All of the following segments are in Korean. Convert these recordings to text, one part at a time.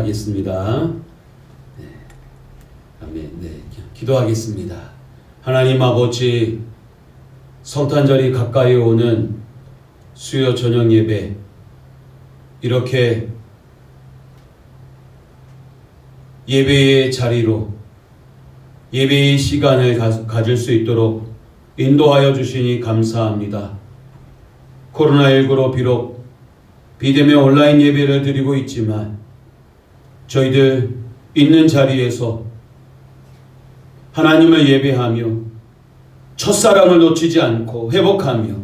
찬양하겠습니다. 네. 아멘. 네. 기도하겠습니다. 하나님 아버지, 성탄절이 가까이 오는 수요 저녁 예배, 이렇게 예배의 자리로 예배의 시간을 가질 수 있도록 인도하여 주시니 감사합니다. 코로나19로 비록 비대면 온라인 예배를 드리고 있지만 저희들 있는 자리에서 하나님을 예배하며 첫사랑을 놓치지 않고 회복하며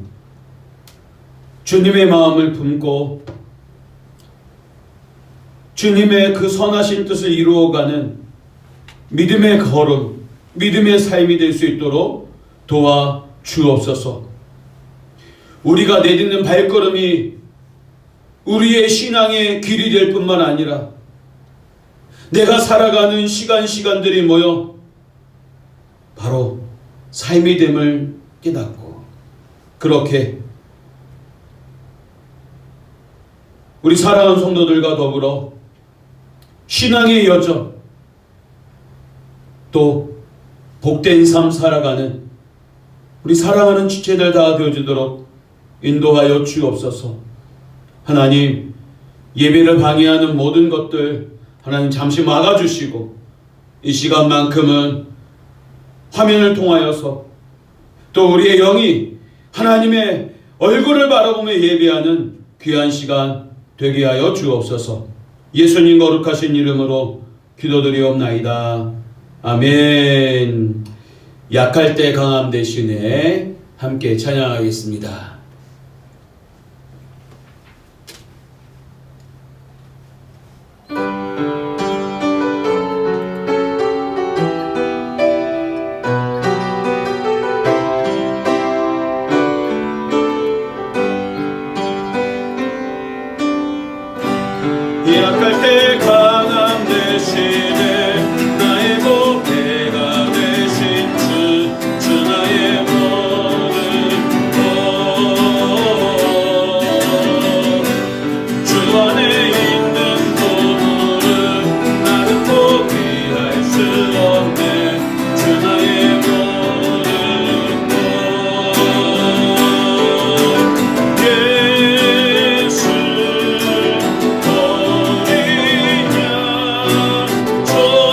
주님의 마음을 품고 주님의 그 선하신 뜻을 이루어가는 믿음의 걸음, 믿음의 삶이 될 수 있도록 도와 주옵소서. 우리가 내딛는 발걸음이 우리의 신앙의 길이 될 뿐만 아니라 내가 살아가는 시간들이 모여 바로 삶이 됨을 깨닫고, 그렇게 우리 사랑하는 성도들과 더불어 신앙의 여정, 또 복된 삶 살아가는 우리 사랑하는 지체들 다 되어지도록 인도하여 주옵소서. 하나님, 예배를 방해하는 모든 것들 하나님 잠시 막아주시고, 이 시간만큼은 화면을 통하여서 또 우리의 영이 하나님의 얼굴을 바라보며 예배하는 귀한 시간 되게 하여 주옵소서. 예수님 거룩하신 이름으로 기도드리옵나이다. 아멘. 약할 때 강함 대신에 함께 찬양하겠습니다. 약할 때 강함 대신에 나의 보배가 되신 주 나의 모든 것, 주 안에 있는 보물은 나는 포기할 수 없네. 주 나의 모든 것, 예수 Oh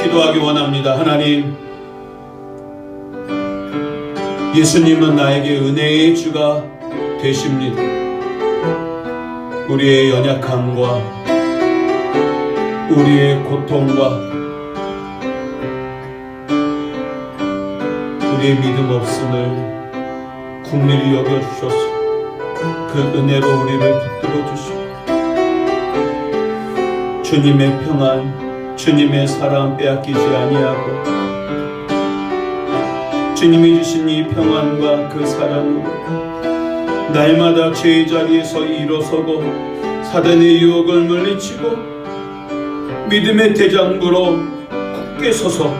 기도하기 원합니다. 하나님, 예수님은 나에게 은혜의 주가 되십니다. 우리의 연약함과 우리의 고통과 우리의 믿음 없음을 긍휼히 여겨주셔서 그 은혜로 우리를 붙들어 주시고 주님의 평안, 주님의 사랑 빼앗기지 아니하고 주님이 주신 이 평안과 그 사랑으로 날마다 죄의 자리에서 일어서고 사단의 유혹을 물리치고 믿음의 대장부로 굳게 서서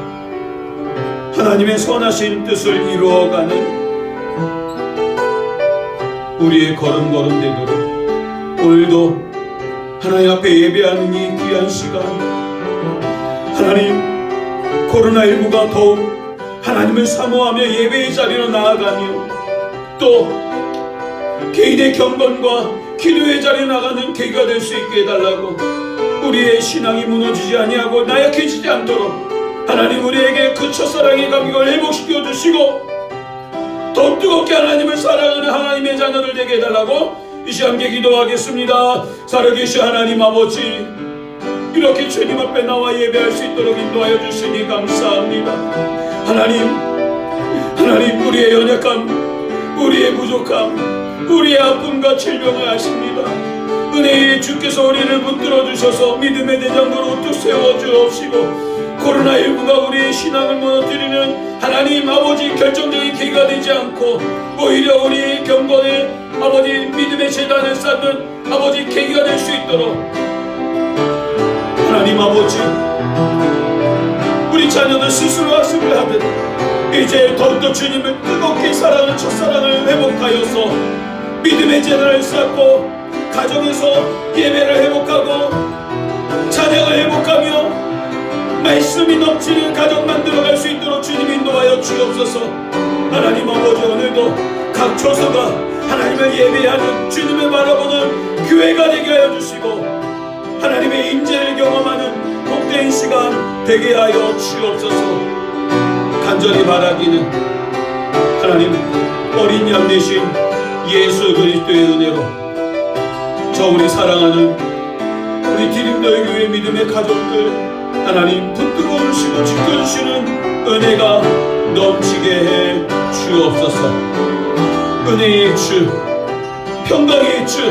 하나님의 선하신 뜻을 이루어가는 우리의 걸음걸음 되도록 오늘도 하나님 앞에 예배하는 이 귀한 시간, 하나님 코로나19가 더욱 하나님을 사모하며 예배의 자리로 나아가며 또 개인의 경건과 기도의 자리에 나가는 계기가 될 수 있게 해달라고, 우리의 신앙이 무너지지 아니하고 나약해지지 않도록 하나님 우리에게 그 첫사랑의 감격을 회복시켜 주시고 더욱 뜨겁게 하나님을 사랑하는 하나님의 자녀들 되게 해달라고 이 시간 함께 기도하겠습니다. 살아계신 하나님 아버지, 이렇게 주님 앞에 나와 예배할 수 있도록 인도하여 주시니 감사합니다. 하나님 우리의 연약함, 우리의 부족함, 우리의 아픔과 질병을 아십니다. 은혜의 주께서 우리를 붙들어 주셔서 믿음의 대장부로 우뚝 세워 주옵시고 코로나19가 우리의 신앙을 무너뜨리는 하나님 아버지 결정적인 계기가 되지 않고 오히려 우리의 경건의 아버지 믿음의 재단을 쌓는 아버지 계기가 될 수 있도록 하나님 아버지, 우리 자녀들 스스로 학습을 하듯 이제 더욱더 주님을 뜨겁게 사랑하는 첫사랑을 회복하여서 믿음의 재단을 쌓고 가정에서 예배를 회복하고 찬양을 회복하며 말씀이 넘치는 가정 만들어갈 수 있도록 주님 인도하여 주옵소서. 하나님 아버지, 오늘도 각 처소가 하나님을 예배하는 주님을 바라보는 교회가 되게 하여 주시고 하나님의 임재를 경험하는 복된 시간 되게 하여 주옵소서. 간절히 바라기는 하나님 어린 양 되신 예수 그리스도의 은혜로 저 우리 사랑하는 우리 디딤도의 교회 믿음의 가족들 하나님 붙들어 주시고 지켜주시는 은혜가 넘치게 해 주옵소서. 은혜의 주, 평강의 주,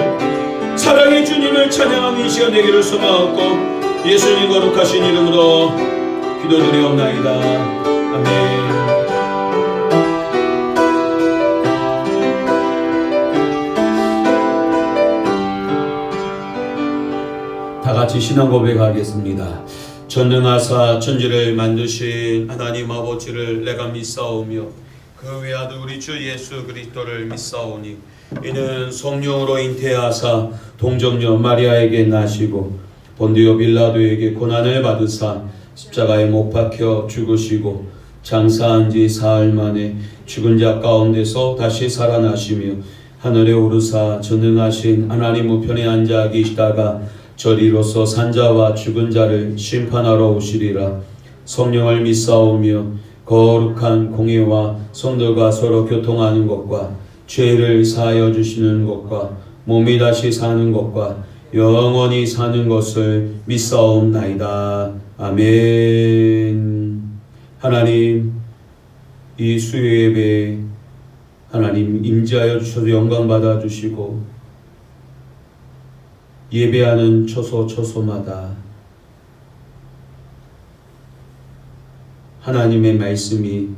사랑의 주님을 찬양하는 이 시간 되기를 소망하고 예수님 거룩하신 이름으로 기도드리옵나이다. 아멘. 다 같이 신앙 고백하겠습니다. 전능하사 천지를 만드신 하나님 아버지를 내가 믿사오며 그 외아들 우리 주 예수 그리스도를 믿사오니 이는 성령으로 잉태하사 동정녀 마리아에게 나시고 본디오 빌라도에게 고난을 받으사 십자가에 못 박혀 죽으시고 장사한 지 사흘 만에 죽은 자 가운데서 다시 살아나시며 하늘에 오르사 전능하신 하나님 우편에 앉아 계시다가 저리로서 산자와 죽은 자를 심판하러 오시리라. 성령을 믿사오며 거룩한 공예와 성도가 서로 교통하는 것과 죄를 사하여 주시는 것과 몸이 다시 사는 것과 영원히 사는 것을 믿사옵나이다. 아멘. 하나님, 이 수요 예배에 하나님 임재하여 주셔서 영광 받아 주시고 예배하는 처소마다 하나님의 말씀이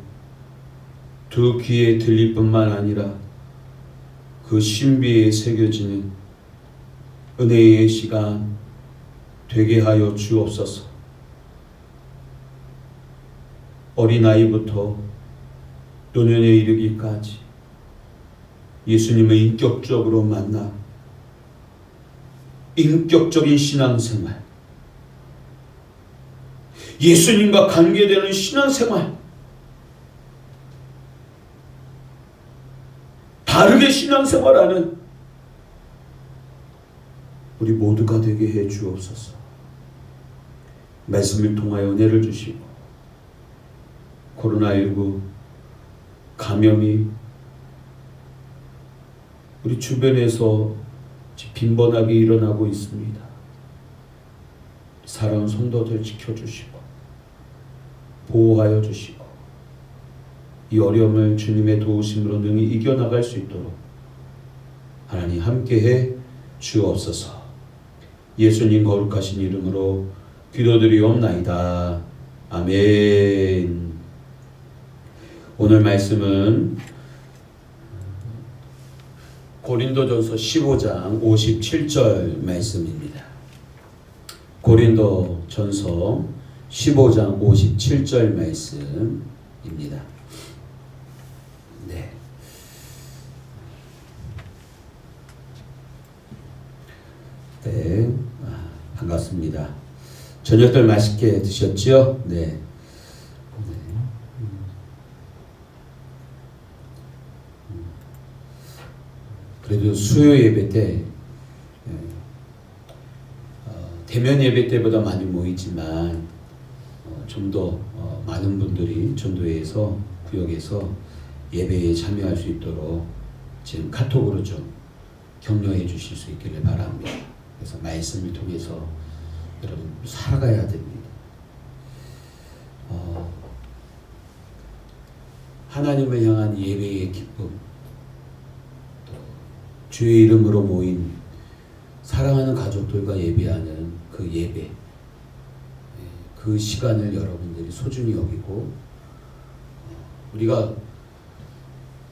두 귀에 들릴 뿐만 아니라 그 신비에 새겨지는 은혜의 시간 되게 하여 주옵소서. 어린아이부터 노년에 이르기까지 예수님을 인격적으로 만나 인격적인 신앙생활, 예수님과 관계되는 신앙생활, 바르게 신앙생활하는 우리 모두가 되게 해 주옵소서. 말씀을 통하여 은혜를 주시고 코로나19 감염이 우리 주변에서 빈번하게 일어나고 있습니다. 사랑하는 성도들 지켜주시고 보호하여 주시고 이 어려움을 주님의 도우심으로 능히 이겨나갈 수 있도록 하나님 함께해 주옵소서. 예수님 거룩하신 이름으로 기도드리옵나이다. 아멘. 오늘 말씀은 고린도전서 15장 57절 말씀입니다. 고린도전서 15장 57절 말씀입니다. 네. 네. 반갑습니다. 저녁들 맛있게 드셨죠? 네. 그래도 수요 예배 때 대면 예배 때보다 많이 모이지만 좀 더 많은 분들이 전도회에서 구역에서 예배에 참여할 수 있도록 지금 카톡으로 좀 격려해 주실 수 있기를 바랍니다. 그래서 말씀을 통해서 여러분 살아가야 됩니다. 하나님을 향한 예배의 기쁨, 또 주의 이름으로 모인 사랑하는 가족들과 예배하는 그 예배, 그 시간을 여러분들이 소중히 여기고 우리가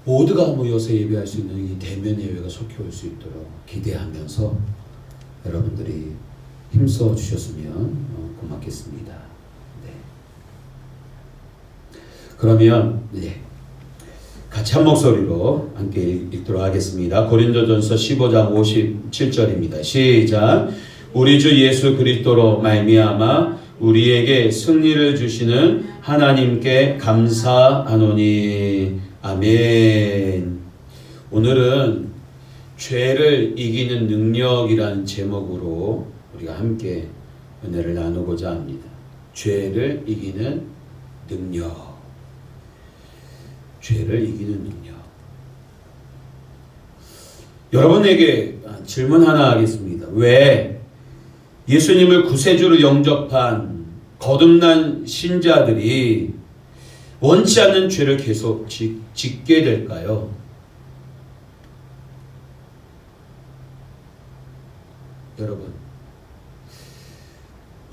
모두가 모여서 예배할 수 있는 이 대면 예배가 속히 올 수 있도록 기대하면서 여러분들이 힘써 주셨으면 고맙겠습니다. 네. 그러면 같이 한 목소리로 함께 읽도록 하겠습니다. 고린도전서 15장 57절입니다. 시작. 우리 주 예수 그리스도로 말미암아 우리에게 승리를 주시는 하나님께 감사하노니. 아멘. 오늘은 죄를 이기는 능력이라는 제목으로 우리가 함께 은혜를 나누고자 합니다. 죄를 이기는 능력. 죄를 이기는 능력. 여러분에게 질문 하나 하겠습니다. 왜 예수님을 구세주로 영접한 거듭난 신자들이 원치 않는 죄를 계속 짓게 될까요? 여러분,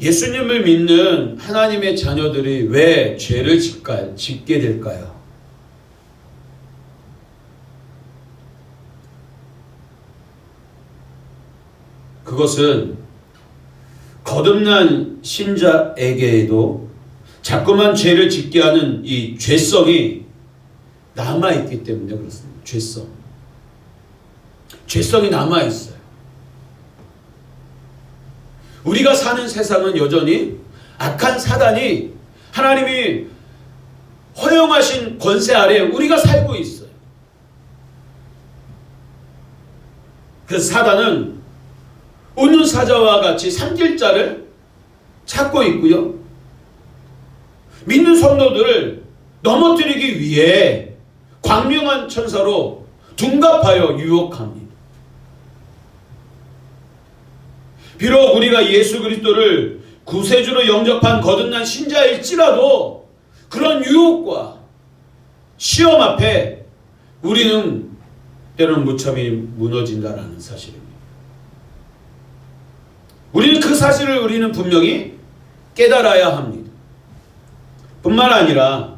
예수님을 믿는 하나님의 자녀들이 왜 죄를 짓게 될까요? 그것은 거듭난 신자에게도 자꾸만 죄를 짓게 하는 이 죄성이 남아있기 때문에 그렇습니다. 죄성이 남아있어요. 우리가 사는 세상은 여전히 악한 사단이 하나님이 허용하신 권세 아래 우리가 살고 있어요. 그래서 사단은 웃는 사자와 같이 삼킬 자를 찾고 있고요. 믿는 성도들을 넘어뜨리기 위해 광명한 천사로 둔갑하여 유혹합니다. 비록 우리가 예수 그리스도를 구세주로 영접한 거듭난 신자일지라도 그런 유혹과 시험 앞에 우리는 때로는 무참히 무너진다라는 사실입니다. 우리는 그 사실을 분명히 깨달아야 합니다. 뿐만 아니라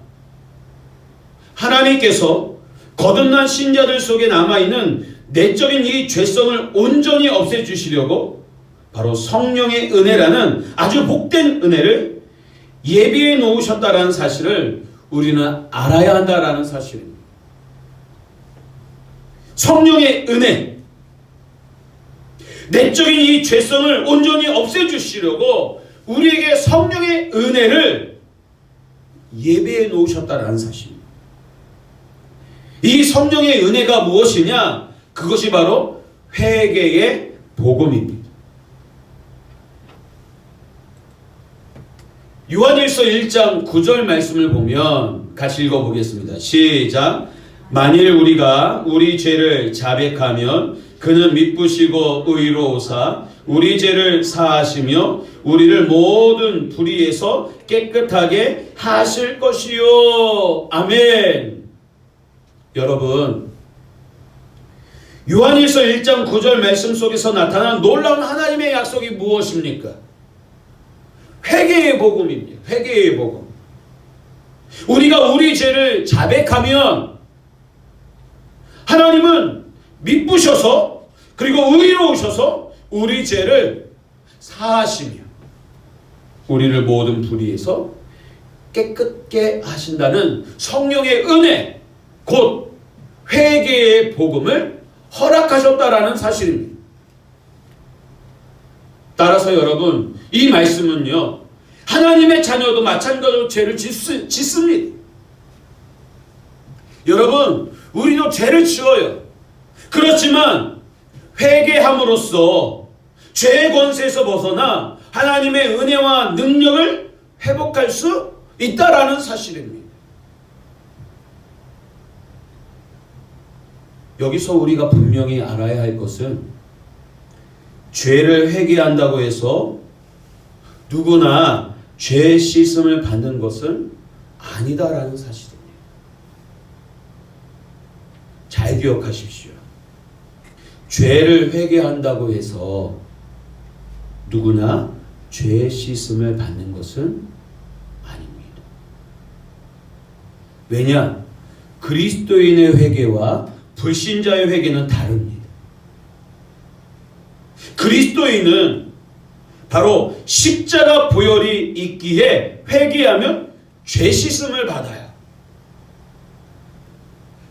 하나님께서 거듭난 신자들 속에 남아있는 내적인 이 죄성을 온전히 없애주시려고 바로 성령의 은혜라는 아주 복된 은혜를 예비해 놓으셨다라는 사실을 우리는 알아야 한다라는 사실입니다. 성령의 은혜, 내적인 이 죄성을 온전히 없애주시려고 우리에게 성령의 은혜를 예배해 놓으셨다라는 사실입니다. 이 성령의 은혜가 무엇이냐? 그것이 바로 회개의 복음입니다. 요한일서 1장 9절 말씀을 보면 같이 읽어보겠습니다. 시작. 만일 우리가 우리 죄를 자백하면 그는 미쁘시고 의로우사 우리 죄를 사하시며 우리를 모든 불의에서 깨끗하게 하실 것이요. 아멘. 여러분, 요한일서 1장 9절 말씀 속에서 나타난 놀라운 하나님의 약속이 무엇입니까? 회개의 복음입니다. 회개의 복음. 우리가 우리 죄를 자백하면 하나님은 미쁘셔서 그리고 의로우셔서 우리 죄를 사하시며 우리를 모든 불의에서 깨끗게 하신다는 성령의 은혜, 곧 회개의 복음을 허락하셨다라는 사실입니다. 따라서 여러분, 이 말씀은요, 하나님의 자녀도 마찬가지로 죄를 짓습니다. 여러분, 우리도 죄를 지어요. 그렇지만 회개함으로써 죄의 권세에서 벗어나 하나님의 은혜와 능력을 회복할 수 있다라는 사실입니다. 여기서 우리가 분명히 알아야 할 것은 죄를 회개한다고 해서 누구나 죄 씻음을 받는 것은 아니다라는 사실입니다. 잘 기억하십시오. 죄를 회개한다고 해서 누구나 죄 씻음을 받는 것은 아닙니다. 왜냐? 그리스도인의 회개와 불신자의 회개는 다릅니다. 그리스도인은 바로 십자가 보혈이 있기에 회개하면 죄 씻음을 받아요.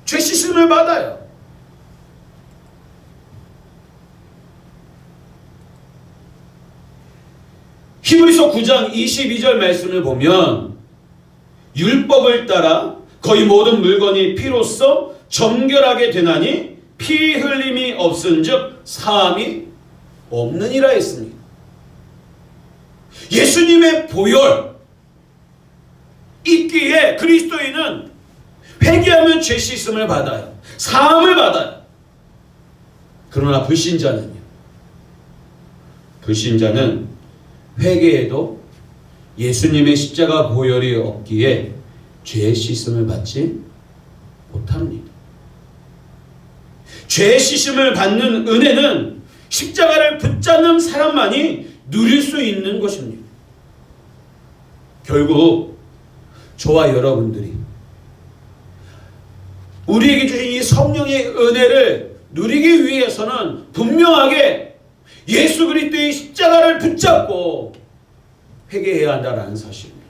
죄 씻음을 받아요. 히브리서 9장 22절 말씀을 보면 율법을 따라 거의 모든 물건이 피로써 정결하게 되나니 피 흘림이 없은즉 사함이 없느니라 했습니다. 예수님의 보혈 있기에 그리스도인은 회개하면 죄 씻음을 받아요. 사함을 받아요. 그러나 불신자는요. 불신자는 회개에도 예수님의 십자가 보혈이 없기에 죄 씻음을 받지 못합니다. 죄 씻음을 받는 은혜는 십자가를 붙잡는 사람만이 누릴 수 있는 것입니다. 결국 저와 여러분들이 우리에게 주신 이 성령의 은혜를 누리기 위해서는 분명하게 예수 그리스도의 십자가를 붙잡고 회개해야 한다는 사실입니다.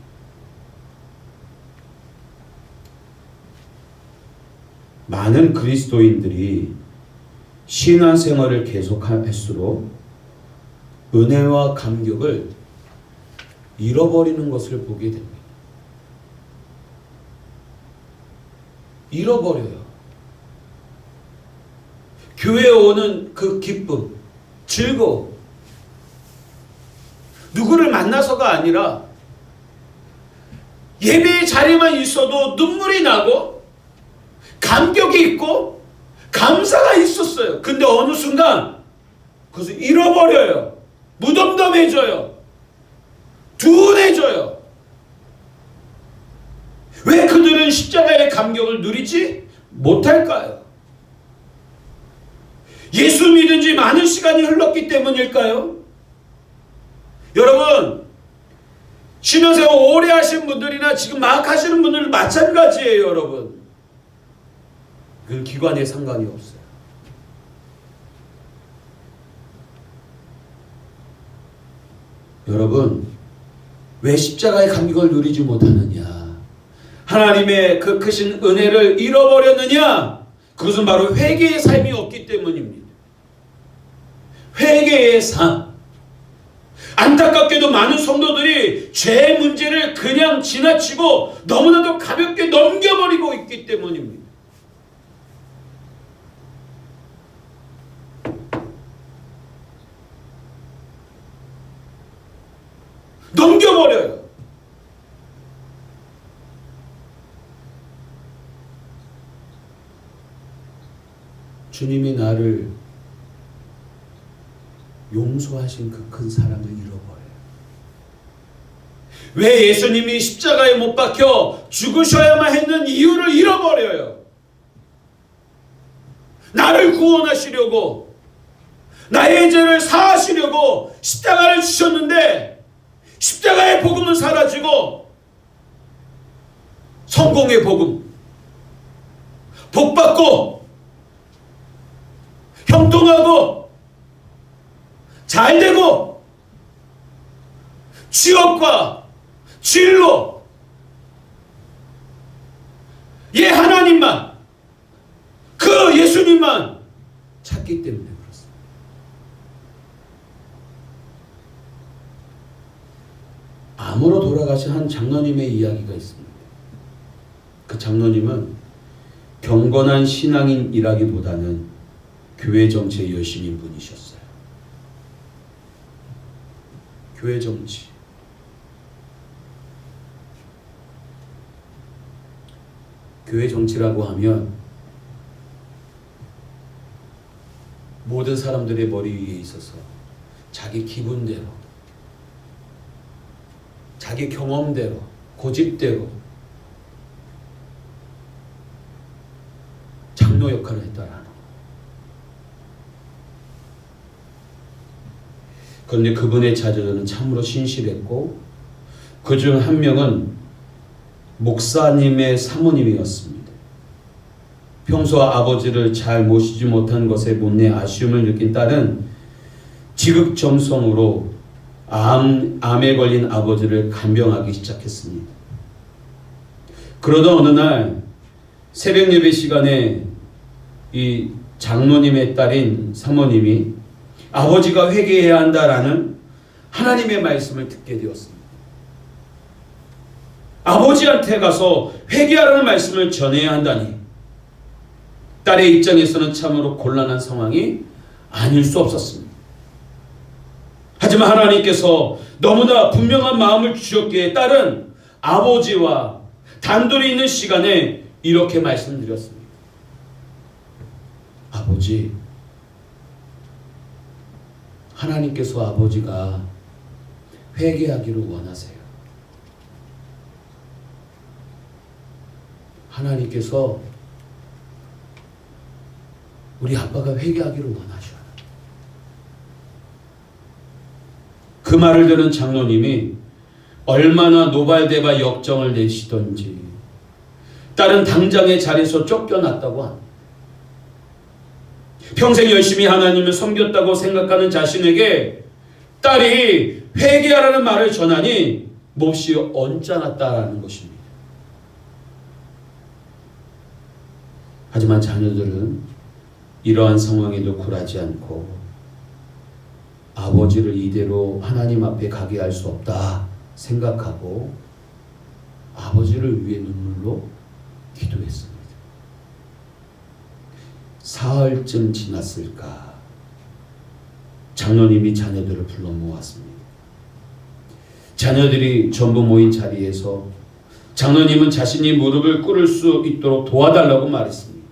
많은 그리스도인들이 신앙생활을 계속할수록 은혜와 감격을 잃어버리는 것을 보게 됩니다. 잃어버려요. 교회에 오는 그 기쁨, 즐거움, 누구를 만나서가 아니라 예배의 자리만 있어도 눈물이 나고 감격이 있고 감사가 있었어요. 근데 어느 순간 그것을 잃어버려요. 무덤덤해져요. 둔해져요. 왜 그들은 십자가의 감격을 누리지 못할까요? 예수 믿은 지 많은 시간이 흘렀기 때문일까요? 여러분, 신앙생활 오래 하신 분들이나 지금 막 하시는 분들 마찬가지예요, 여러분. 그 기관에 상관이 없어요. 여러분, 왜 십자가의 감격을 누리지 못하느냐? 하나님의 그 크신 은혜를 잃어버렸느냐? 그것은 바로 회개의 삶이 없기 때문입니다. 회개의 삶. 안타깝게도 많은 성도들이 죄 문제를 그냥 지나치고 너무나도 가볍게 넘겨버리고 있기 때문입니다. 넘겨버려요. 주님이 나를 용서하신 그 큰 사랑을 잃어버려요. 왜 예수님이 십자가에 못 박혀 죽으셔야만 했는 이유를 잃어버려요. 나를 구원하시려고, 나의 죄를 사하시려고 십자가를 주셨는데 십자가의 복음은 사라지고 성공의 복음, 복받고 형통하고 잘되고 취업과 진로, 예 하나님만, 그 예수님만 찾기 때문에 그렇습니다. 암으로 돌아가신 한 장로님의 이야기가 있습니다. 그 장로님은 경건한 신앙인이라기보다는 교회 정치에 열심인 분이셨어요. 교회 정치. 교회 정치라고 하면 모든 사람들의 머리 위에 있어서 자기 기분대로, 자기 경험대로, 고집대로 장로 역할을 했다라는 거. 그런데 그분의 자녀들은 참으로 신실했고, 그중 한 명은 목사님의 사모님이었습니다. 평소 아버지를 잘 모시지 못한 것에 못내 아쉬움을 느낀 딸은 지극정성으로 암에 걸린 아버지를 간병하기 시작했습니다. 그러던 어느 날 새벽 예배 시간에 이 장로님의 딸인 사모님이 아버지가 회개해야 한다라는 하나님의 말씀을 듣게 되었습니다. 아버지한테 가서 회개하라는 말씀을 전해야 한다니, 딸의 입장에서는 참으로 곤란한 상황이 아닐 수 없었습니다. 하지만 하나님께서 너무나 분명한 마음을 주셨기에 딸은 아버지와 단둘이 있는 시간에 이렇게 말씀드렸습니다. 아버지, 하나님께서 아버지가 회개하기를 원하세요. 하나님께서 우리 아빠가 회개하기를 원하셔요. 그 말을 들은 장로님이 얼마나 노발대발 역정을 내시던지 딸은 당장의 자리에서 쫓겨났다고 합니다. 평생 열심히 하나님을 섬겼다고 생각하는 자신에게 딸이 회개하라는 말을 전하니 몹시 언짢았다라는 것입니다. 하지만 자녀들은 이러한 상황에도 굴하지 않고 아버지를 이대로 하나님 앞에 가게 할 수 없다 생각하고 아버지를 위해 눈물로 기도했습니다. 사흘쯤 지났을까, 장로님이 자녀들을 불러 모았습니다. 자녀들이 전부 모인 자리에서 장로님은 자신이 무릎을 꿇을 수 있도록 도와달라고 말했습니다.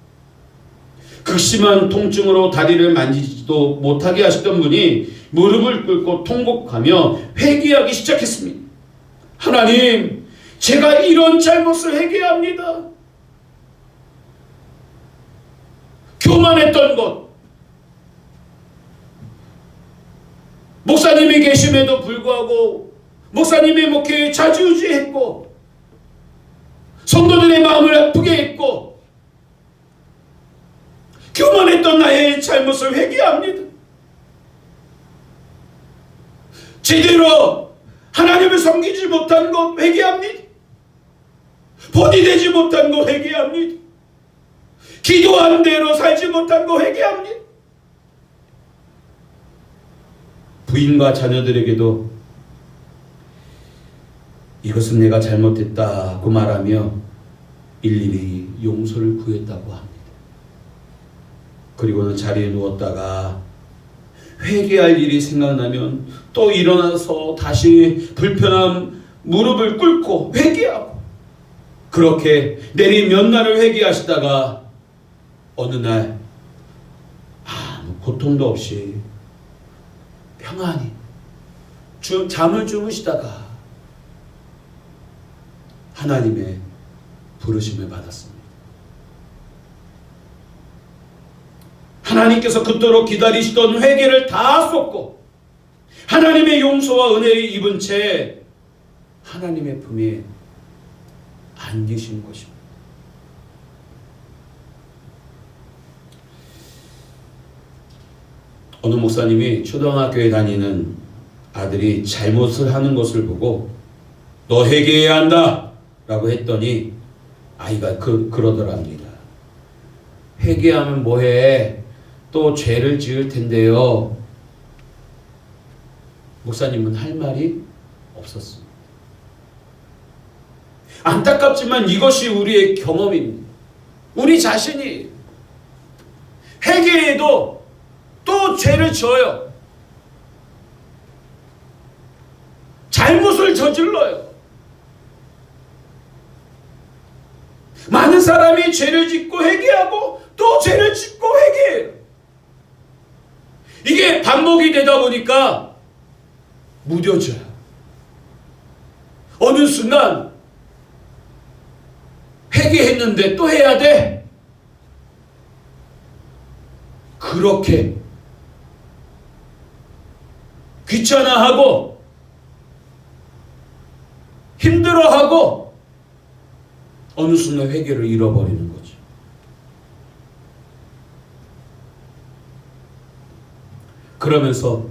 극심한 통증으로 다리를 만지지도 못하게 하시던 분이 무릎을 꿇고 통곡하며 회개하기 시작했습니다. 하나님, 제가 이런 잘못을 회개합니다. 교만했던 것, 목사님이 계심에도 불구하고 목사님의 목회에 좌지우지했고 성도들의 마음을 아프게 했고 교만했던 나의 잘못을 회개합니다. 제대로 하나님을 섬기지 못한 것 회개합니다. 본이 되지 못한 것 회개합니다. 기도한 대로 살지 못한 것 회개합니다. 부인과 자녀들에게도 이것은 내가 잘못했다고 말하며 일일이 용서를 구했다고 합니다. 그리고는 자리에 누웠다가 회개할 일이 생각나면 또 일어나서 다시 불편한 무릎을 꿇고 회개하고, 그렇게 내리 몇 날을 회개하시다가 어느 날 고통도 없이 평안히 잠을 주무시다가 하나님의 부르심을 받았습니다. 하나님께서 그토록 기다리시던 회개를 다 쏟고 하나님의 용서와 은혜를 입은 채 하나님의 품에 안기신 것입니다. 어느 목사님이 초등학교에 다니는 아들이 잘못을 하는 것을 보고 너 회개해야 한다 라고 했더니 아이가 그러더랍니다. 회개하면 뭐해? 또 죄를 지을 텐데요. 목사님은 할 말이 없었습니다. 안타깝지만 이것이 우리의 경험입니다. 우리 자신이 회개해도 또 죄를 지어요. 잘못을 저질러요. 많은 사람이 죄를 짓고 회개하고 또 죄를 짓고 회개해요. 이게 반복이 되다 보니까 무뎌져요. 어느 순간 회개했는데 또 해야 돼. 그렇게 귀찮아하고 힘들어하고 어느 순간 회개를 잃어버리는 거죠. 그러면서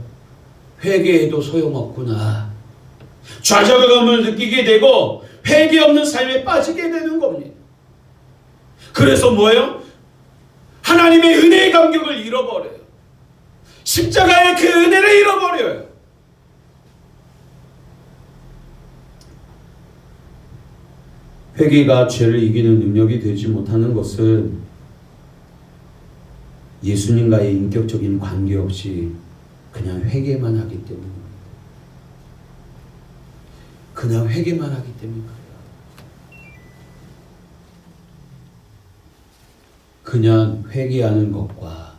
회개해도 소용없구나. 좌절감을 느끼게 되고 회개 없는 삶에 빠지게 되는 겁니다. 그래서 뭐예요? 하나님의 은혜의 감격을 잃어버려요. 십자가의 그 은혜를 잃어버려요. 회개가 죄를 이기는 능력이 되지 못하는 것은 예수님과의 인격적인 관계 없이 그냥 회개만 하기 때문입니다. 그냥 회개만 하기 때문입니다. 그냥 회개하는 것과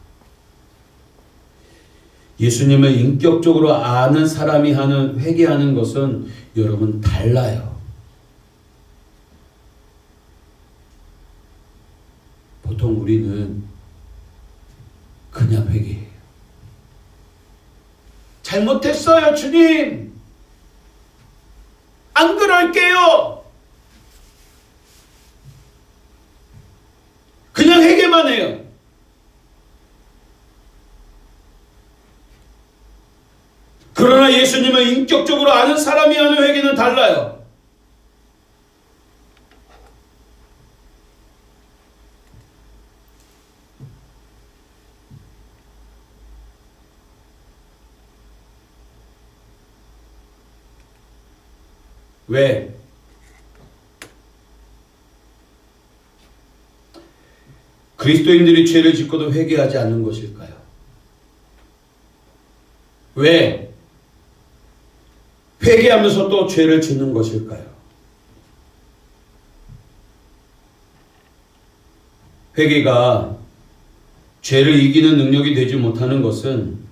예수님을 인격적으로 아는 사람이 하는 회개하는 것은 여러분 달라요. 보통 우리는 그냥 회개해요. 잘못했어요, 주님. 안 그럴게요. 그냥 회개만 해요. 그러나 예수님을 인격적으로 아는 사람이 하는 회개는 달라요. 왜? 그리스도인들이 죄를 짓고도 회개하지 않는 것일까요? 왜? 회개하면서 또 죄를 짓는 것일까요? 회개가 죄를 이기는 능력이 되지 못하는 것은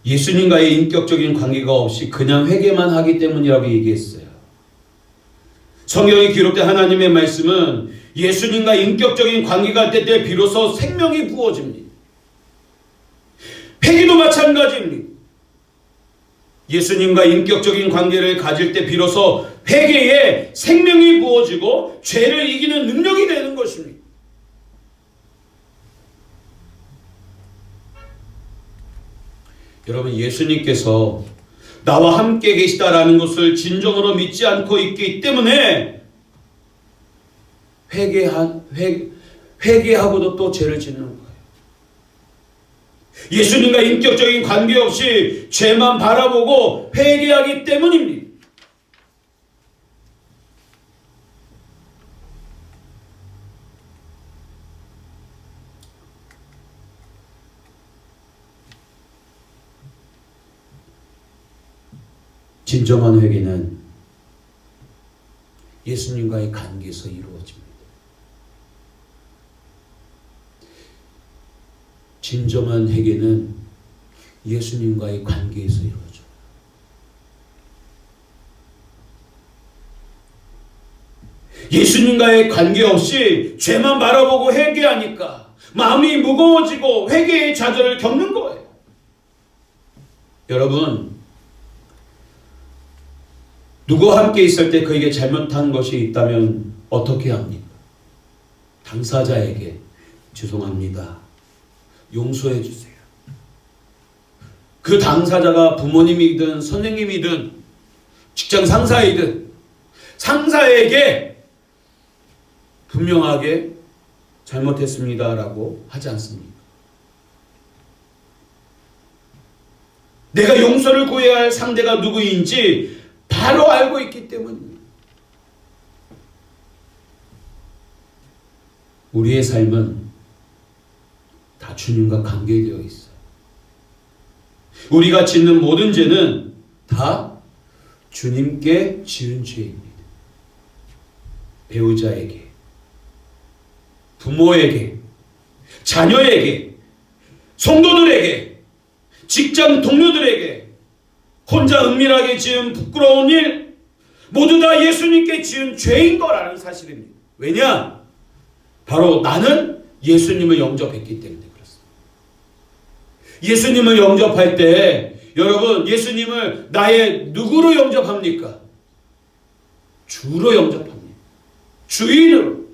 예수님과의 인격적인 관계가 없이 그냥 회개만 하기 때문이라고 얘기했어요. 성경에 기록된 하나님의 말씀은 예수님과 인격적인 관계가 될 때 비로소 생명이 부어집니다. 회개도 마찬가지입니다. 예수님과 인격적인 관계를 가질 때 비로소 회개에 생명이 부어지고 죄를 이기는 능력이 되는 것입니다. 여러분, 예수님께서 나와 함께 계시다라는 것을 진정으로 믿지 않고 있기 때문에 회개하고도 또 죄를 짓는 거예요. 예수님과 인격적인 관계 없이 죄만 바라보고 회개하기 때문입니다. 진정한 회개는 예수님과의 관계에서 이루어집니다. 진정한 회개는 예수님과의 관계에서 이루어져요. 예수님과의 관계 없이 죄만 바라보고 회개하니까 마음이 무거워지고 회개의 좌절을 겪는 거예요. 여러분, 누구와 함께 있을 때 그에게 잘못한 것이 있다면 어떻게 합니까? 당사자에게 죄송합니다, 용서해 주세요. 그 당사자가 부모님이든 선생님이든 직장 상사이든 상사에게 분명하게 잘못했습니다라고 하지 않습니까? 내가 용서를 구해야 할 상대가 누구인지 바로 알고 있기 때문입니다. 우리의 삶은 다 주님과 관계되어 있어요. 우리가 짓는 모든 죄는 다 주님께 지은 죄입니다. 배우자에게, 부모에게, 자녀에게, 성도들에게, 직장 동료들에게 혼자 은밀하게 지은 부끄러운 일 모두 다 예수님께 지은 죄인 거라는 사실입니다. 왜냐? 바로 나는 예수님을 영접했기 때문에 그렇습니다. 예수님을 영접할 때 여러분, 예수님을 나의 누구로 영접합니까? 주로 영접합니다. 주인으로,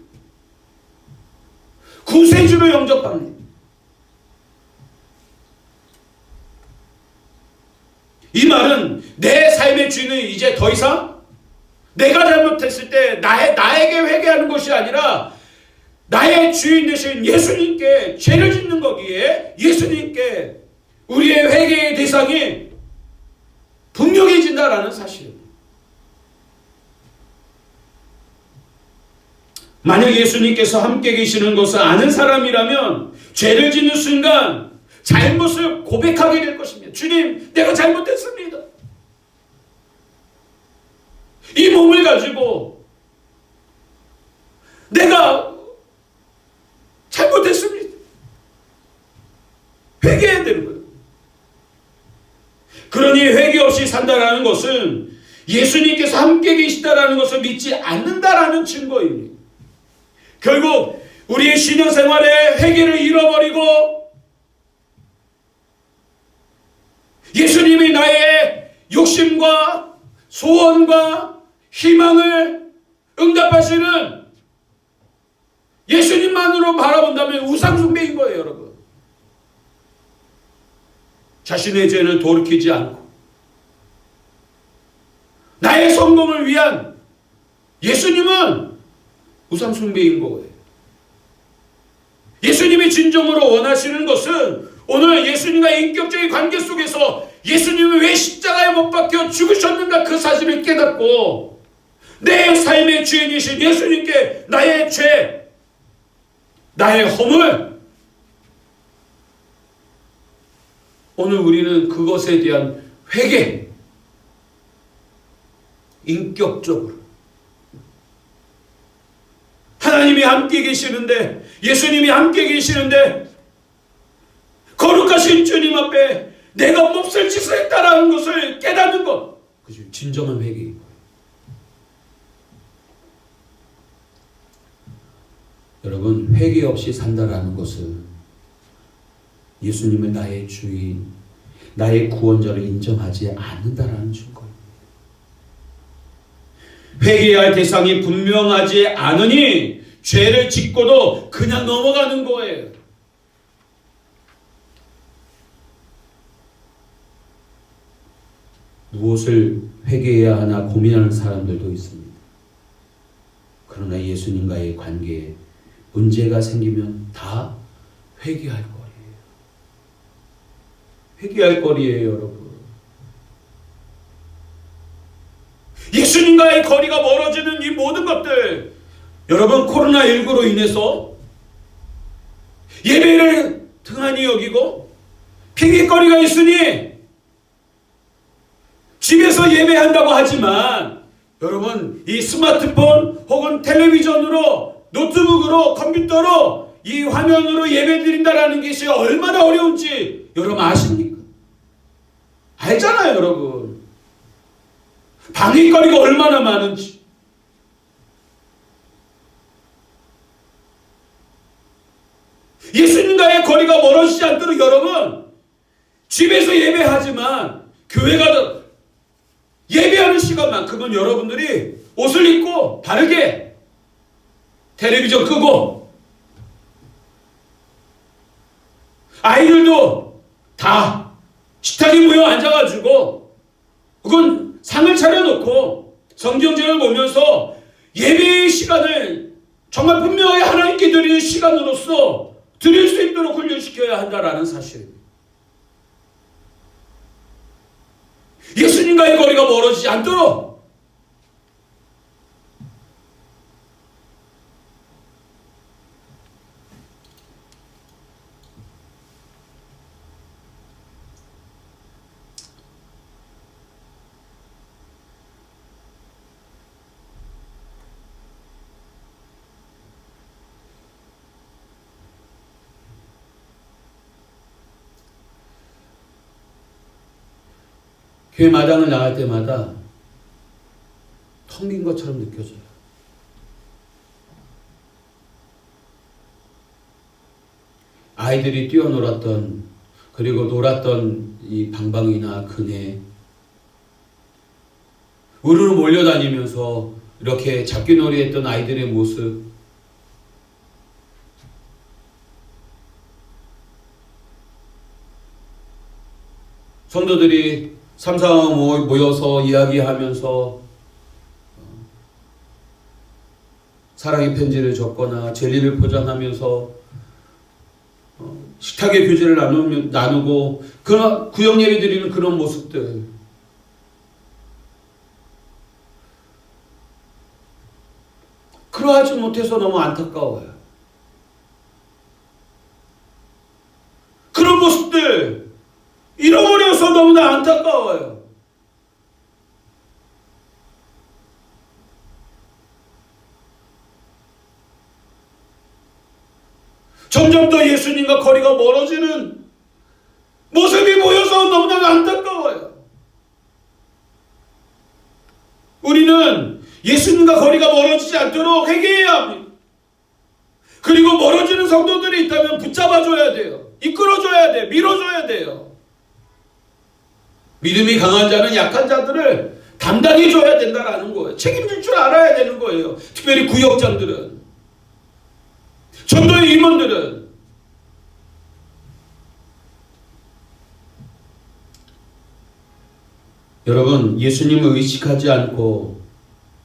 구세주로 영접합니다. 이 말은 내 삶의 주인은 이제 더 이상 내가 잘못했을 때 나에게 회개하는 것이 아니라 나의 주인 되신 예수님께 죄를 짓는 거기에 예수님께 우리의 회개의 대상이 분명해진다라는 사실입니다. 만약 예수님께서 함께 계시는 것을 아는 사람이라면 죄를 짓는 순간 잘못을 고백하게 될 것입니다. 주님, 내가 잘못했습니다. 이 몸을 가지고 내가 잘못했습니다. 회개해야 되는 거예요. 그러니 회개 없이 산다라는 것은 예수님께서 함께 계시다라는 것을 믿지 않는다라는 증거입니다. 결국 우리의 신앙생활에 회개를 잃어버리고 예수님이 나의 욕심과 소원과 희망을 응답하시는 예수님만으로 바라본다면 우상숭배인 거예요, 여러분. 자신의 죄는 돌이키지 않고 나의 성공을 위한 예수님은 우상숭배인 거예요. 예수님이 진정으로 원하시는 것은 오늘 예수님과 인격적인 관계 속에서 예수님이 왜 십자가에 못 박혀 죽으셨는가 그 사실을 깨닫고 내 삶의 주인이신 예수님께 나의 죄, 나의 허물, 오늘 우리는 그것에 대한 회개, 인격적으로 하나님이 함께 계시는데, 예수님이 함께 계시는데 거룩하신 주님 앞에 내가 몹쓸 짓을 했다라는 것을 깨닫는 것, 그죠? 진정한 회개인 거예요. 여러분, 회개 없이 산다라는 것은 예수님을 나의 주인, 나의 구원자로 인정하지 않는다라는 증거입니다. 회개해야 할 대상이 분명하지 않으니 죄를 짓고도 그냥 넘어가는 거예요. 무엇을 회개해야 하나 고민하는 사람들도 있습니다. 그러나 예수님과의 관계에 문제가 생기면 다 회개할 거예요. 회개할 거리예요, 여러분. 예수님과의 거리가 멀어지는 이 모든 것들, 여러분, 코로나19로 인해서 예배를 등한히 여기고 핑계거리가 있으니 집에서 예배한다고 하지만 여러분, 이 스마트폰 혹은 텔레비전으로, 노트북으로, 컴퓨터로 이 화면으로 예배드린다라는 것이 얼마나 어려운지 여러분 아십니까? 알잖아요, 여러분. 방해거리가 얼마나 많은지. 예수님과의 거리가 멀어지지 않도록 여러분, 집에서 예배하지만 교회 가서 예배하는 시간만큼은 여러분들이 옷을 입고 바르게 텔레비전 끄고 아이들도 다 식탁에 모여 앉아가지고 혹은 상을 차려놓고 성경책을 보면서 예배의 시간을 정말 분명히 하나님께 드리는 시간으로서 드릴 수 있도록 훈련시켜야 한다라는 사실입니다. 예수님과의 거리가 멀어지지 않도록 교회 마당을 나갈 때마다 텅 빈 것처럼 느껴져요. 아이들이 뛰어놀았던 그리고 놀았던 이 방방이나 그네 우르르 몰려다니면서 이렇게 잡기놀이 했던 아이들의 모습, 성도들이 삼삼 모여서 이야기하면서 사랑의 편지를 적거나 젤리를 포장하면서 식탁의 교제를 나누고 그런 구역 예배 드리는 그런 모습들, 그러하지 못해서 너무 안타까워요. 그런 모습들 잃어버려서 너무나 안타까워요. 점점 더 예수님과 거리가 멀어지는 모습이 보여서 너무나 안타까워요. 우리는 예수님과 거리가 멀어지지 않도록 회개해야 합니다. 그리고 멀어지는 성도들이 있다면 붙잡아줘야 돼요. 이끌어줘야 돼요. 밀어줘야 돼요. 믿음이 강한 자는 약한 자들을 담당해 줘야 된다라는 거예요. 책임질 줄 알아야 되는 거예요. 특별히 구역장들은, 전도의 임원들은. 여러분, 예수님을 의식하지 않고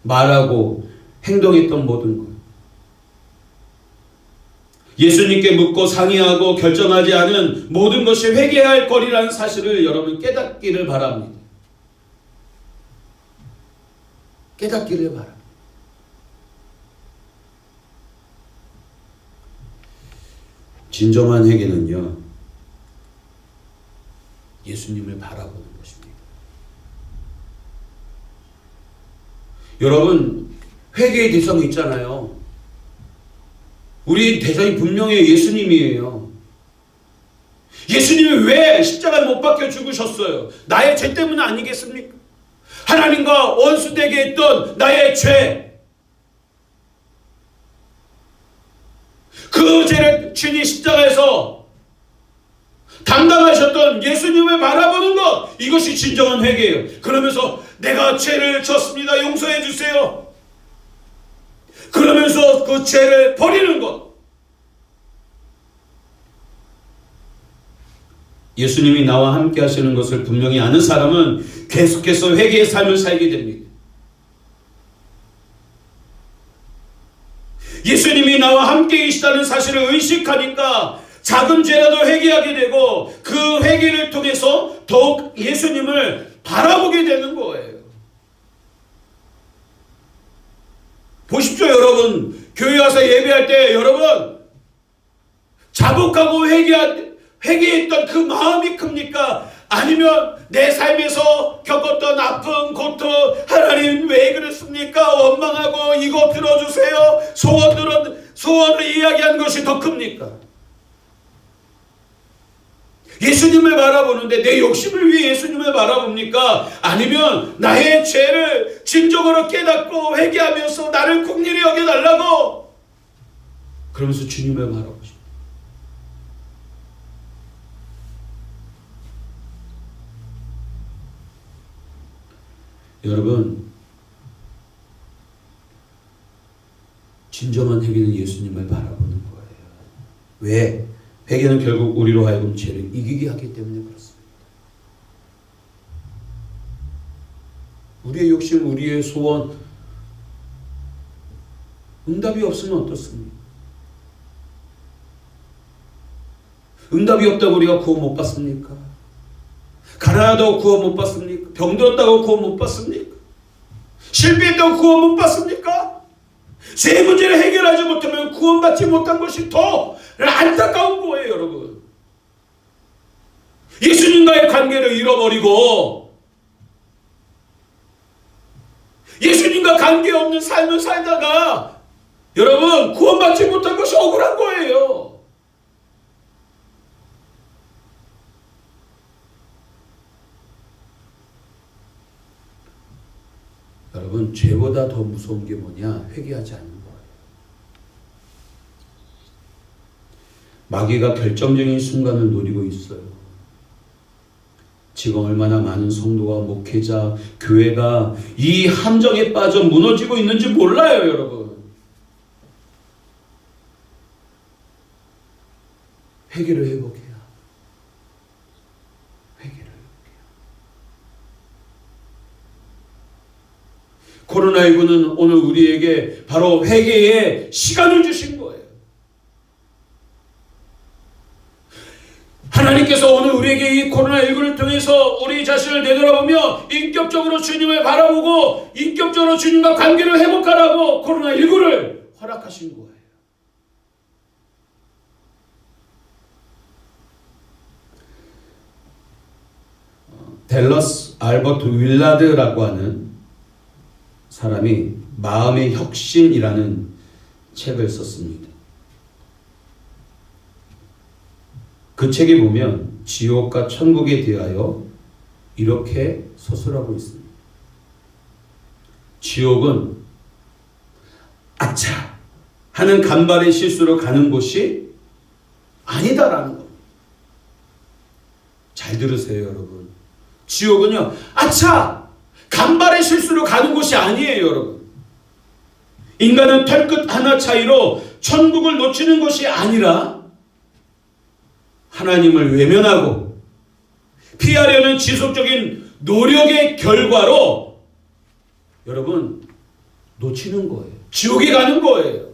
말하고 행동했던 모든 것, 예수님께 묻고 상의하고 결정하지 않은 모든 것이 회개해야 할 거리라는 사실을 여러분 깨닫기를 바랍니다. 깨닫기를 바랍니다. 진정한 회개는요, 예수님을 바라보는 것입니다. 여러분, 회개의 대상이 있잖아요. 우리 대상이 분명히 예수님이에요. 예수님이 왜 십자가에 못 박혀 죽으셨어요? 나의 죄 때문 아니겠습니까? 하나님과 원수되게 했던 나의 죄, 그 죄를 주님 십자가에서 담당하셨던 예수님을 바라보는 것, 이것이 진정한 회개예요. 그러면서 내가 죄를 졌습니다, 용서해 주세요. 그러면서 그 죄를 버리는 것. 예수님이 나와 함께 하시는 것을 분명히 아는 사람은 계속해서 회개의 삶을 살게 됩니다. 예수님이 나와 함께 계시다는 사실을 의식하니까 작은 죄라도 회개하게 되고 그 회개를 통해서 더욱 예수님을 바라보게 되는 거예요. 보십시오, 여러분. 교회 와서 예배할 때 여러분 자복하고 회개했던 그 마음이 큽니까? 아니면 내 삶에서 겪었던 아픔, 고통, 하나님 왜 그랬습니까? 원망하고 이거 들어주세요. 소원을 이야기하는 것이 더 큽니까? 예수님을 바라보는데 내 욕심을 위해 예수님을 바라봅니까? 아니면 나의 죄를 진정으로 깨닫고 회개하면서 나를 긍휼히 여겨달라고 그러면서 주님을 바라보십니다. 여러분, 진정한 회개는 예수님을 바라보는 거예요. 왜? 회개는 결국 우리로 하여금 죄를 이기게 하기 때문에 그렇습니다. 우리의 욕심, 우리의 소원, 응답이 없으면 어떻습니까? 응답이 없다고 우리가 구원 못 받습니까? 가난하다고 구원 못 받습니까? 병들었다고 구원 못 받습니까? 실패했다고 구원 못 받습니까? 세 문제를 해결하지 못하면 구원받지 못한 것이 더 안타까운 거예요, 여러분. 예수님과의 관계를 잃어버리고 예수님과 관계없는 삶을 살다가 여러분 구원받지 못한 것이 억울한 거예요. 여러분, 죄보다 더 무서운 게 뭐냐? 회개하지 않는 거예요. 마귀가 결정적인 순간을 노리고 있어요. 지금 얼마나 많은 성도와 목회자, 교회가 이 함정에 빠져 무너지고 있는지 몰라요, 여러분. 회개를 회복해야. 코로나19는 오늘 우리에게 바로 회개의 시간을 주신 거예요. 하나님께서 오늘 우리에게 이 코로나19를 통해서 우리 자신을 되돌아보며 인격적으로 주님을 바라보고 인격적으로 주님과 관계를 회복하라고 코로나19를 허락하신 거예요. 댈러스 알버트 윌라드라고 하는 사람이 마음의 혁신이라는 책을 썼습니다. 그 책에 보면 지옥과 천국에 대하여 이렇게 서술하고 있습니다. 지옥은 아차 하는 간발의 실수로 가는 곳이 아니다라는 겁니다. 잘 들으세요, 여러분. 지옥은요, 아차! 간발의 실수로 가는 곳이 아니에요, 여러분. 인간은 털끝 하나 차이로 천국을 놓치는 것이 아니라 하나님을 외면하고 피하려는 지속적인 노력의 결과로 여러분 놓치는 거예요. 지옥에 가는 거예요.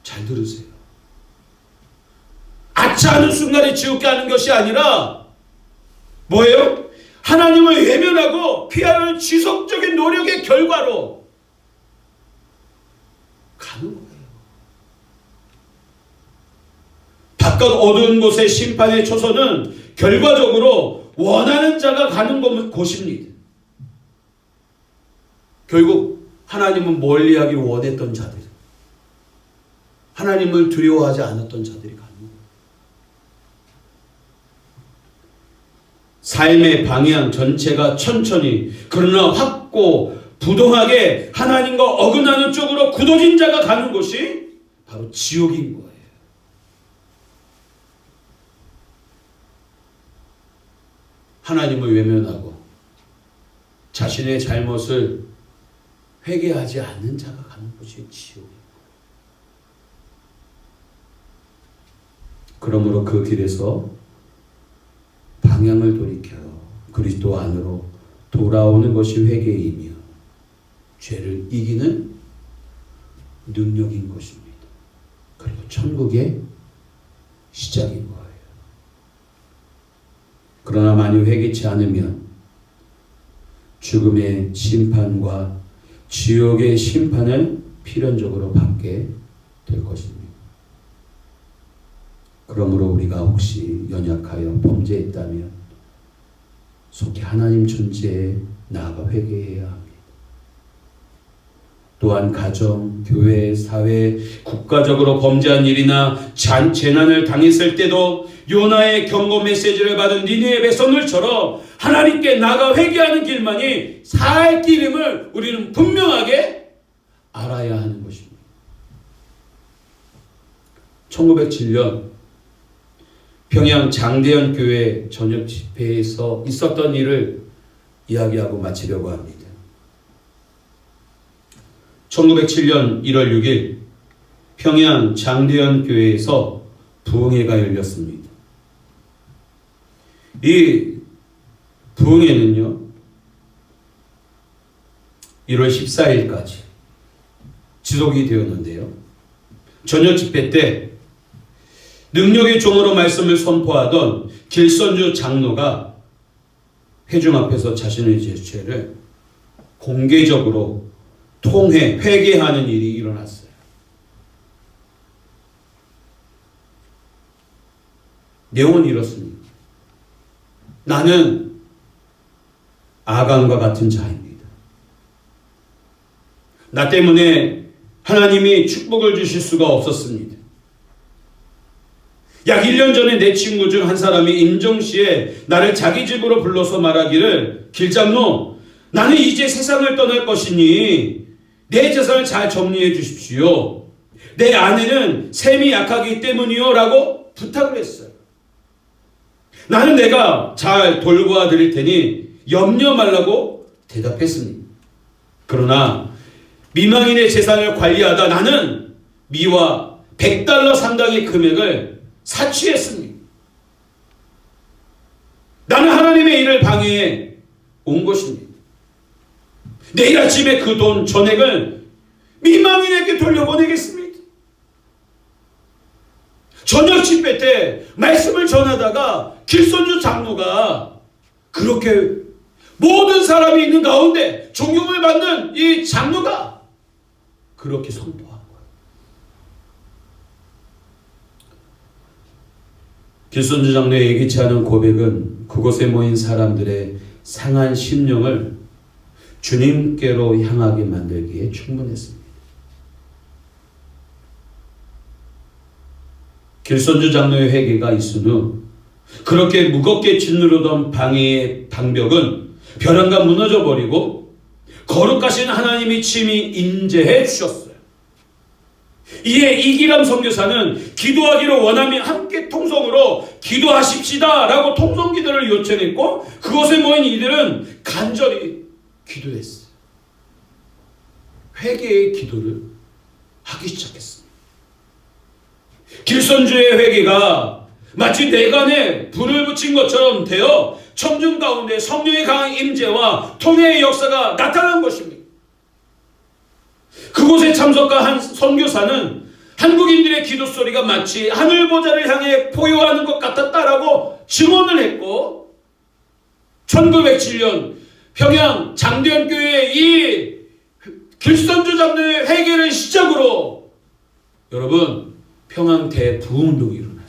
잘 들으세요. 아차 하는 순간에 지옥에 가는 것이 아니라 뭐예요? 하나님을 외면하고 피하는 지속적인 노력의 결과로 가는 거예요. 바깥 어두운 곳의 심판의 초소는 결과적으로 원하는 자가 가는 곳입니다. 결국 하나님은 멀리하기를 원했던 자들, 하나님을 두려워하지 않았던 자들이 가는 거예요. 삶의 방향 전체가 천천히 그러나 확고 부동하게 하나님과 어긋나는 쪽으로 굳어진 자가 가는 곳이 바로 지옥인 거예요. 하나님을 외면하고 자신의 잘못을 회개하지 않는 자가 가는 곳이 지옥인 거예요. 그러므로 그 길에서 방향을 돌이켜 그리스도 안으로 돌아오는 것이 회개이며 죄를 이기는 능력인 것입니다. 그리고 천국의 시작인 거예요. 그러나 만일 회개치 않으면 죽음의 심판과 지옥의 심판을 필연적으로 받게 될 것입니다. 그러므로 우리가 혹시 연약하여 범죄했다면 속히 하나님 존재에 나아가 회개해야 합니다. 또한 가정, 교회, 사회, 국가적으로 범죄한 일이나 재난을 당했을 때도 요나의 경고 메시지를 받은 니느웨 백성들처럼 하나님께 나가 회개하는 길만이 살 길임을 우리는 분명하게 알아야 하는 것입니다. 1907년 평양 장대현 교회 저녁 집회에서 있었던 일을 이야기하고 마치려고 합니다. 1907년 1월 6일 평양 장대현 교회에서 부흥회가 열렸습니다. 이 부흥회는요, 1월 14일까지 지속이 되었는데요. 저녁 집회 때 능력의 종으로 말씀을 선포하던 길선주 장로가 회중 앞에서 자신의 죄를 공개적으로 회개하는 일이 일어났어요. 내용은 이렇습니다. 나는 아간과 같은 자입니다. 나 때문에 하나님이 축복을 주실 수가 없었습니다. 약 1년 전에 내 친구 중 한 사람이 임종시에 나를 자기 집으로 불러서 말하기를, 길장로, 나는 이제 세상을 떠날 것이니 내 재산을 잘 정리해 주십시오. 내 아내는 셈이 약하기 때문이요 라고 부탁을 했어요. 나는 내가 잘 돌보아 드릴 테니 염려 말라고 대답했습니다. 그러나 미망인의 재산을 관리하다 나는 미와 $100 상당의 금액을 사취했습니다. 나는 하나님의 일을 방해해 온 것입니다. 내일 아침에 그 돈 전액을 미망인에게 돌려보내겠습니다. 저녁 집회 때 말씀을 전하다가 길선주 장로가 그렇게 모든 사람이 있는 가운데 존경을 받는 이 장로가 그렇게 선포한 거예요. 길선주 장로의 예기치 않은 고백은 그곳에 모인 사람들의 상한 심령을 주님께로 향하게 만들기에 충분했습니다. 길선주 장로의 회개가 있은 후 그렇게 무겁게 짓누르던 방해의 방벽은 벼랑간 무너져 버리고 거룩하신 하나님이 친히 임재해 주셨어요. 이에 이기람 선교사는 기도하기를 원하며 함께 통성으로 기도하십시다 라고 통성 기도를 요청했고 그곳에 모인 이들은 간절히 기도했어요. 회개의 기도를 하기 시작했습니다. 길선주의 회개가 마치 내간에 불을 붙인 것처럼 되어 청중 가운데 성령의 강한 임재와 통해의 역사가 나타난 것입니다. 그곳에 참석한 한 선교사는 한국인들의 기도 소리가 마치 하늘 보좌를 향해 포효하는 것 같았다라고 증언을 했고 1907년 평양 장대현교회의 이 길선주 장로의 회개를 시작으로 여러분 평양 대부흥운동이 일어났어요.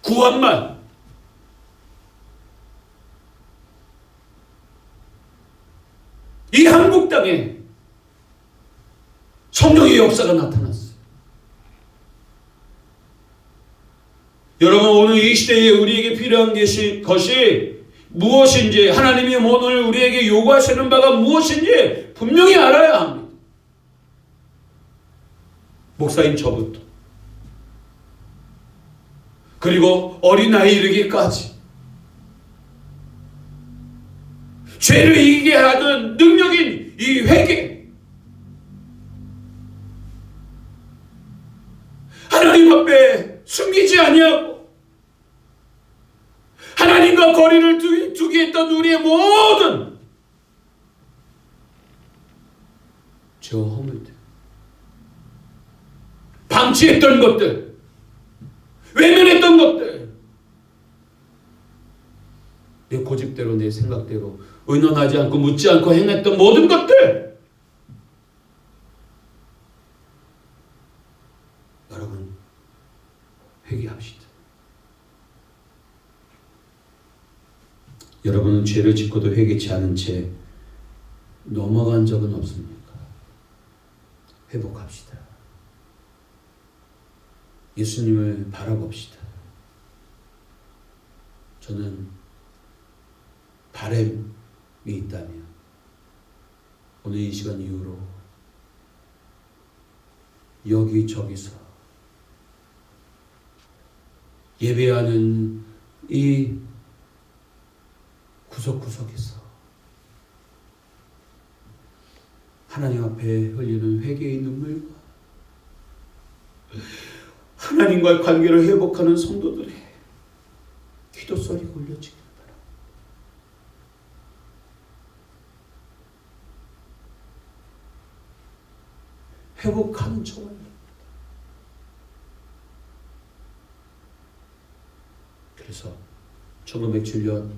구한말 이 한국 땅에 성령의 역사가 나타났어요. 여러분 오늘 이 시대에 우리에게 필요한 것이 무엇인지 하나님이 오늘 우리에게 요구하시는 바가 무엇인지 분명히 알아야 합니다. 목사인 저부터 그리고 어린아이 이르기까지 죄를 이기게 하는 능력인 이 회개 하나님 앞에 숨기지 아니하고 하나님과 거리를 두게 했던 우리의 모든 죄와 허물들 방치했던 것들 외면했던 것들 내 고집대로 내 생각대로 의논하지 않고 묻지 않고 행했던 모든 것들 여러분 회개합시다. 여러분은 죄를 짓고도 회개치 않은 채 넘어간 적은 없습니까? 회복합시다. 예수님을 바라봅시다. 저는 바람이 있다면 오늘 이 시간 이후로 여기저기서 예배하는 이 구석구석에서 하나님 앞에 흘리는 회개의 눈물과 하나님과의 관계를 회복하는 성도들의 기도 소리가 울려지길 바랍니다. 회복하는 척을. 그래서 1907년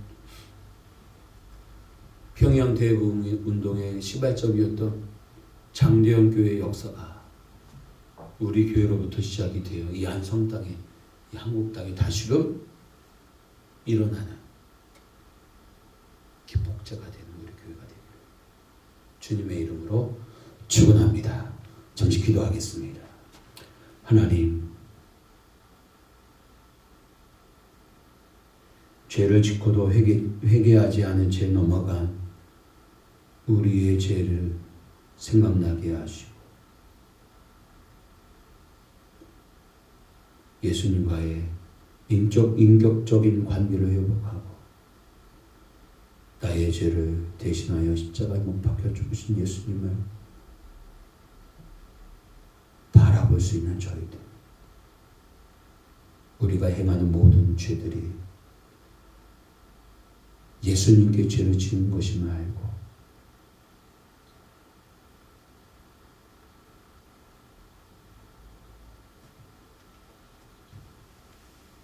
평양 대부운동의 시발점이었던 장대현 교회의 역사가 우리 교회로부터 시작이 되어 이 안성 땅에, 이 한국 땅에 다시금 일어나는 기폭제가 되는 우리 교회가 되기를 주님의 이름으로 축원합니다. 잠시 기도하겠습니다. 하나님, 죄를 짓고도 회개하지 않은 채 넘어간 우리의 죄를 생각나게 하시고 예수님과의 인격적인 관계를 회복하고 나의 죄를 대신하여 십자가에 못 박혀 죽으신 예수님을 바라볼 수 있는 저희들, 우리가 행하는 모든 죄들이 예수님께 죄를 지은 것임을 알고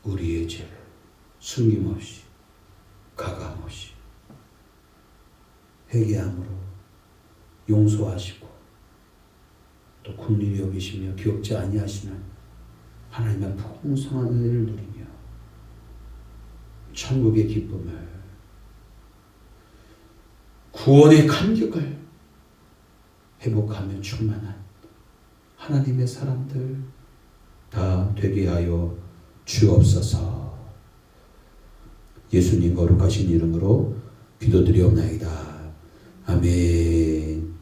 우리의 죄를 숨김없이 가감없이 회개함으로 용서하시고 또 긍휼히 여기시며 기억지 아니하시는 하나님의 풍성한 은혜를 누리며 천국의 기쁨을, 구원의 감격을 회복하며 충만한 하나님의 사람들 다 되게 하여 주옵소서. 예수님 거룩하신 이름으로 기도드리옵나이다. 아멘.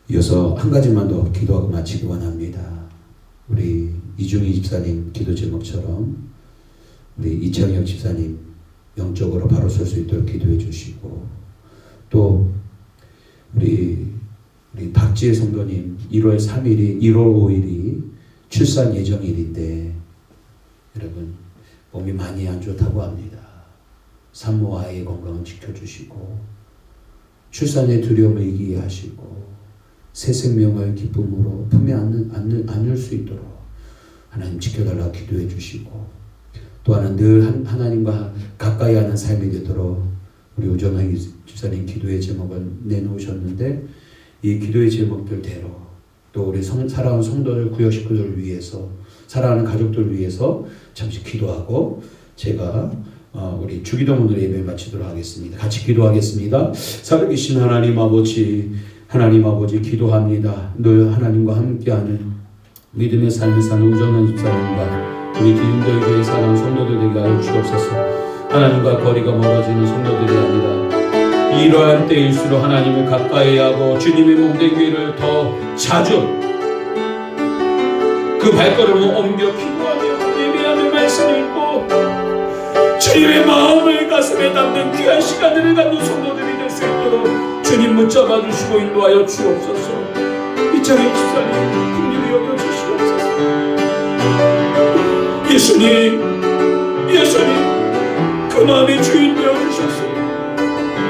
이어서 한 가지만 더 기도하고 마치기 원합니다. 우리 이중희 집사님 기도 제목처럼 우리 이창혁 집사님 영적으로 바로 설 수 있도록 기도해 주시고, 또 우리 박지혜 성도님 1월 3일이 1월 5일이 출산 예정일인데 여러분 몸이 많이 안 좋다고 합니다. 산모 아이의 건강을 지켜주시고 출산의 두려움을 이기게 하시고 새 생명을 기쁨으로 품에 안을 수 있도록 하나님 지켜달라고 기도해 주시고, 또한 늘 하나님과 가까이 하는 삶이 되도록 우리 우정희 집사님 기도의 제목을 내놓으셨는데 이 기도의 제목들대로 또 우리 사랑하는 성도들, 구역 식구들을 위해서, 사랑하는 가족들을 위해서 잠시 기도하고 제가 우리 주기도문으로 예배를 마치도록 하겠습니다. 같이 기도하겠습니다. 살아계신 하나님 아버지, 기도합니다. 늘 하나님과 함께하는 믿음의 삶을 사는 우정한 집사님과 우리 기름도의 교회 사랑하는 성도들 되게 하여 주옵소서. 하나님과 거리가 멀어지는 성도들이 아니라 이러한 때일수록 하나님을 가까이 하고 주님의 몸된 교회를 더 자주 그 발걸음을 옮겨 기도하며 예배하며 말씀을 읽고 주님의 마음을 가슴에 담는 귀한 시간들을 갖는 성도들이 될 수 있도록 주님 붙잡아 주시고 인도하여 주옵소서. 이창희 집사님 긍휼히 여겨 주시옵소서. 예수님 그 마음의 주인 되어주셨소.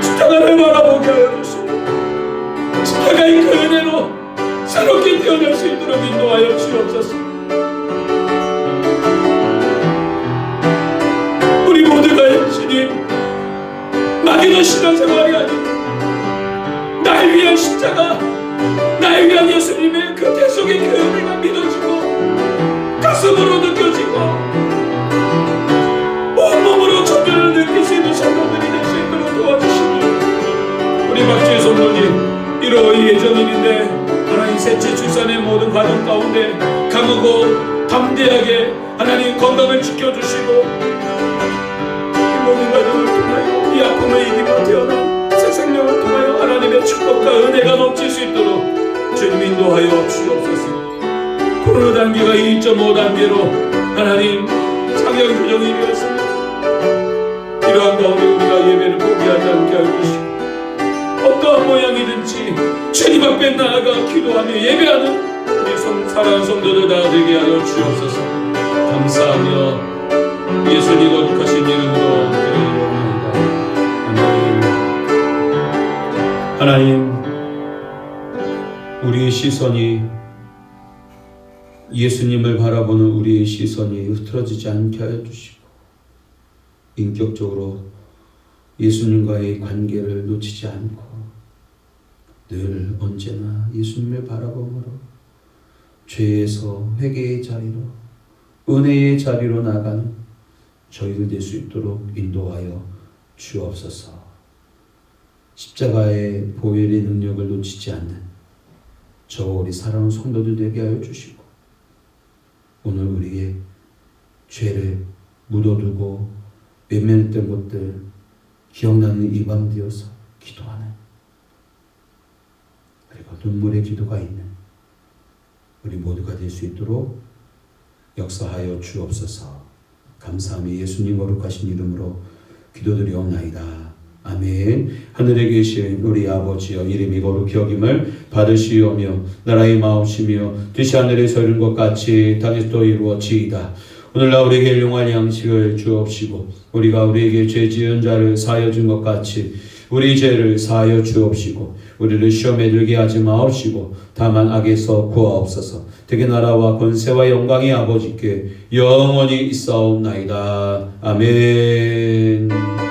십자가를 바라보게 하여 주시고 십자가의 그 은혜로 새롭게 태어날 수 있도록 인도하여 주옵소서. 우리 모두가 주님 막연한 신앙생활이 아닌 날 위한 십자가, 날 위한 예수님의 그 대속의 그 은혜가 믿어지고 가슴으로 느껴지고 온몸으로 전율을 느낄 수 있는 성도들이 될 수 있도록 이로 예정일인데 하나님 셋째 출산의 모든 과정 가운데 강하고 담대하게 하나님 건강을 지켜주시고 이 모든 과정을 통하여 이 아픔을 이기며 태어난 새 생명을 통하여 하나님의 축복과 은혜가 넘칠 수 있도록 주님 인도하여 주옵소서. 코로나 단계가 2.5 단계로 하나님 상향 조정이 되었습니다. 이러한 가운데 우리가 예배를 포기하지 않게 하여 주시고 어떠한 모양이든지 주님 앞에 나아가 기도하며 예배하는 우리 사랑하는 성도들 다 되게 하여 주옵소서. 감사하며 예수님 거룩하신 이름으로 기도드립니다. 아멘. 하나님, 우리의 시선이 예수님을 바라보는 우리의 시선이 흐트러지지 않게 하여 주시고 인격적으로 예수님과의 관계를 놓치지 않고 늘 언제나 예수님을 바라보므로 죄에서 회개의 자리로 은혜의 자리로 나가는 저희들 될 수 있도록 인도하여 주옵소서. 십자가의 보혈의 능력을 놓치지 않는 저 우리 사랑하는 성도들 되게 하여 주시고 오늘 우리의 죄를 묻어두고 외면했던 것들 기억나는 이 밤 되어서 기도하는 그리고 눈물의 기도가 있는 우리 모두가 될 수 있도록 역사하여 주옵소서. 감사하며 예수님 거룩하신 이름으로 기도드리옵나이다. 아멘. 하늘에 계신 우리 아버지여 이름이 거룩히 여김을 받으시오며 나라의 마음이시며 뜻이 하늘에서 이룬 것 같이 땅에서도 이루어지이다. 오늘날 우리에게 일용할 양식을 주옵시고 우리가 우리에게 죄 지은 자를 사하여 준 것 같이 우리 죄를 사하여 주옵시고 우리를 시험에 들게 하지 마옵시고 다만 악에서 구하옵소서. 되게 나라와 권세와 영광이 아버지께 영원히 있사옵나이다. 아멘.